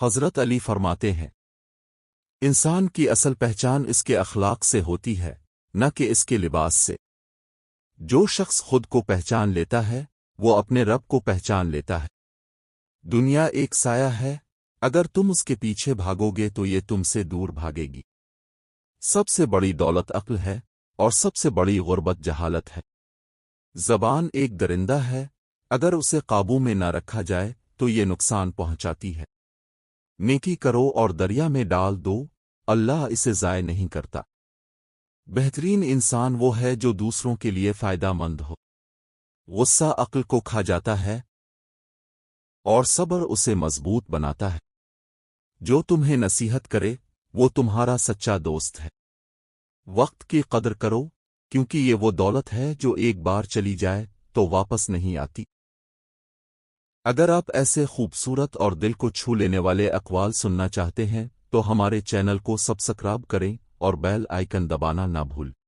حضرت علی فرماتے ہیں، انسان کی اصل پہچان اس کے اخلاق سے ہوتی ہے، نہ کہ اس کے لباس سے۔ جو شخص خود کو پہچان لیتا ہے وہ اپنے رب کو پہچان لیتا ہے۔ دنیا ایک سایہ ہے، اگر تم اس کے پیچھے بھاگو گے تو یہ تم سے دور بھاگے گی۔ سب سے بڑی دولت عقل ہے اور سب سے بڑی غربت جہالت ہے۔ زبان ایک درندہ ہے، اگر اسے قابو میں نہ رکھا جائے تو یہ نقصان پہنچاتی ہے۔ نیکی کرو اور دریا میں ڈال دو، اللہ اسے ضائع نہیں کرتا۔ بہترین انسان وہ ہے جو دوسروں کے لیے فائدہ مند ہو۔ غصہ عقل کو کھا جاتا ہے اور صبر اسے مضبوط بناتا ہے۔ جو تمہیں نصیحت کرے وہ تمہارا سچا دوست ہے۔ وقت کی قدر کرو، کیونکہ یہ وہ دولت ہے جو ایک بار چلی جائے تو واپس نہیں آتی۔ اگر آپ ایسے خوبصورت اور دل کو چھو لینے والے اقوال سننا چاہتے ہیں تو ہمارے چینل کو سبسکرائب کریں اور بیل آئیکن دبانا نہ بھولیں۔